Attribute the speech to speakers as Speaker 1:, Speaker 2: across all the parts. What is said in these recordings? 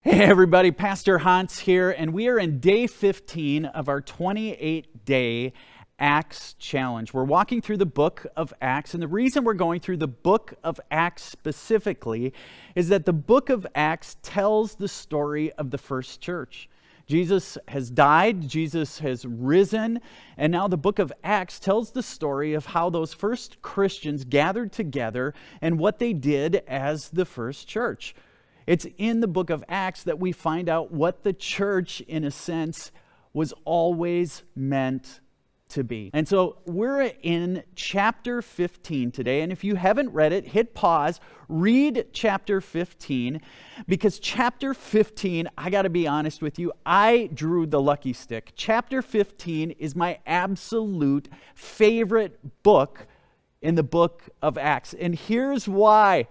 Speaker 1: Hey everybody, Pastor Hans here, and we are in day 15 of our 28-day Acts challenge. We're walking through the book of Acts, and the reason we're going through the book of Acts specifically is that the book of Acts tells the story of the first church. Jesus has died, Jesus has risen, and now the book of Acts tells the story of how those first Christians gathered together and what they did as the first church. It's in the book of Acts that we find out what the church, in a sense, was always meant to be. And so we're in chapter 15 today, and if you haven't read it, hit pause, read chapter 15, because chapter 15, I got to be honest with you, I drew the lucky stick. Chapter 15 is my absolute favorite book in the book of Acts, and here's why.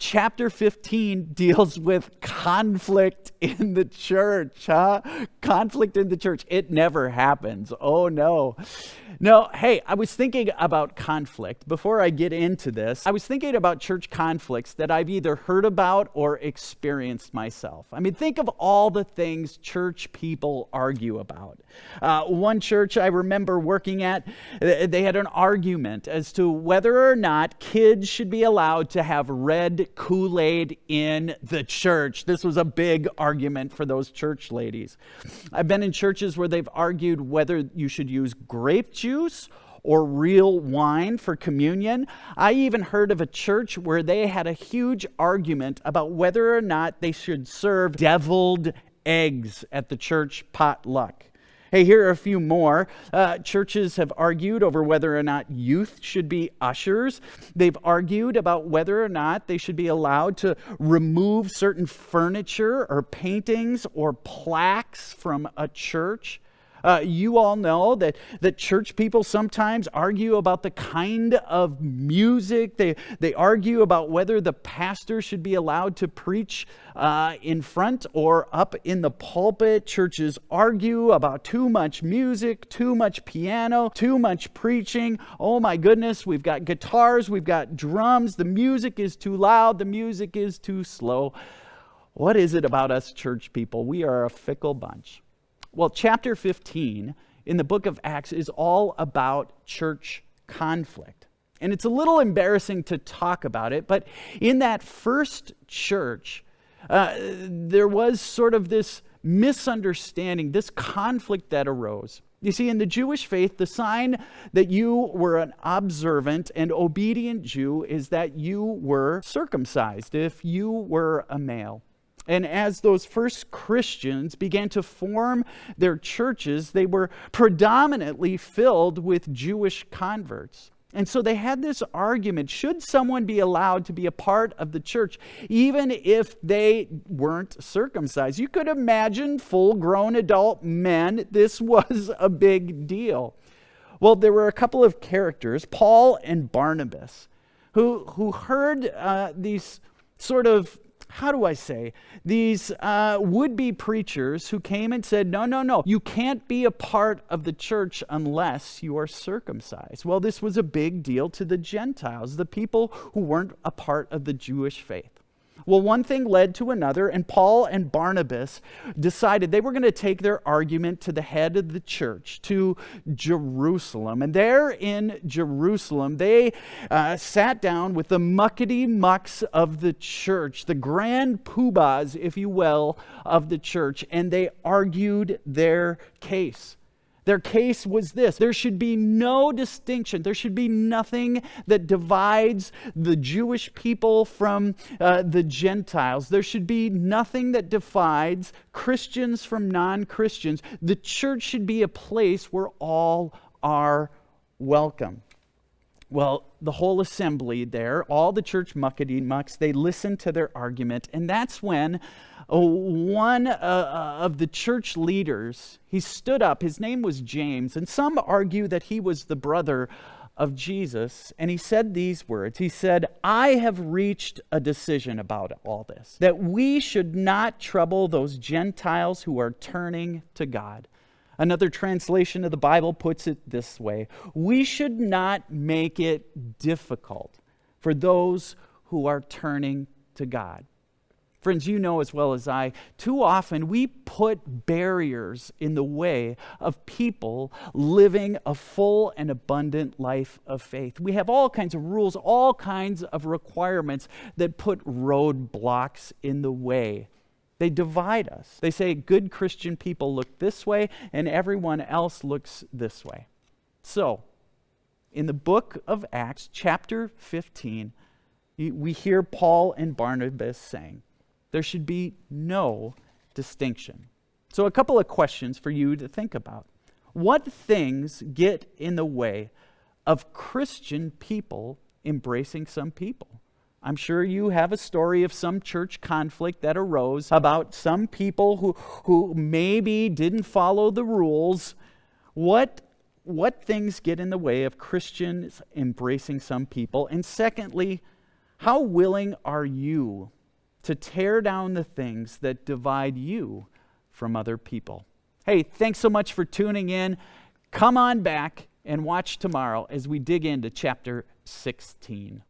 Speaker 1: Chapter 15 deals with conflict in the church, Conflict in the church. It never happens. Oh, no. No, hey, I was thinking about conflict. Before I get into this, I was thinking about church conflicts that I've either heard about or experienced myself. I mean, think of all the things church people argue about. One church I remember working at, they had an argument as to whether or not kids should be allowed to have red Kool-Aid in the church. This was a big argument for those church ladies. I've been in churches where they've argued whether you should use grape juice or real wine for communion. I even heard of a church where they had a huge argument about whether or not they should serve deviled eggs at the church potluck. Hey, here are a few more. Churches have argued over whether or not youth should be ushers. They've argued about whether or not they should be allowed to remove certain furniture or paintings or plaques from a church. You all know that church people sometimes argue about the kind of music. They argue about whether the pastor should be allowed to preach in front or up in the pulpit. Churches argue about too much music, too much piano, too much preaching. Oh my goodness, we've got guitars, we've got drums. The music is too loud, the music is too slow. What is it about us church people? We are a fickle bunch. Well, chapter 15 in the book of Acts is all about church conflict. And it's a little embarrassing to talk about it, but in that first church, there was sort of this misunderstanding, this conflict that arose. You see, in the Jewish faith, the sign that you were an observant and obedient Jew is that you were circumcised if you were a male. And as those first Christians began to form their churches, they were predominantly filled with Jewish converts. And so they had this argument, should someone be allowed to be a part of the church, even if they weren't circumcised? You could imagine full-grown adult men. This was a big deal. Well, there were a couple of characters, Paul and Barnabas, who heard these sort of, how do I say, these would-be preachers who came and said, no, you can't be a part of the church unless you are circumcised. Well, this was a big deal to the Gentiles, the people who weren't a part of the Jewish faith. Well, one thing led to another, and Paul and Barnabas decided they were going to take their argument to the head of the church, to Jerusalem. And there in Jerusalem, they sat down with the muckety-mucks of the church, the grand poobahs, if you will, of the church, and they argued their case. Their case was this: there should be no distinction. There should be nothing that divides the Jewish people from the Gentiles. There should be nothing that divides Christians from non-Christians. The church should be a place where all are welcome. Well, the whole assembly there, all the church muckety-mucks, they listened to their argument, and that's when one of the church leaders, he stood up. His name was James, and some argue that he was the brother of Jesus, and he said these words. He said, "I have reached a decision about all this, that we should not trouble those Gentiles who are turning to God." Another translation of the Bible puts it this way: we should not make it difficult for those who are turning to God. Friends, you know as well as I, too often we put barriers in the way of people living a full and abundant life of faith. We have all kinds of rules, all kinds of requirements that put roadblocks in the way. They divide us. They say good Christian people look this way and everyone else looks this way. So, in the book of Acts, chapter 15, we hear Paul and Barnabas saying, there should be no distinction. So a couple of questions for you to think about. What things get in the way of Christian people embracing some people? I'm sure you have a story of some church conflict that arose about some people who maybe didn't follow the rules. What things get in the way of Christians embracing some people? And secondly, how willing are you to tear down the things that divide you from other people? Hey, thanks so much for tuning in. Come on back and watch tomorrow as we dig into chapter 16.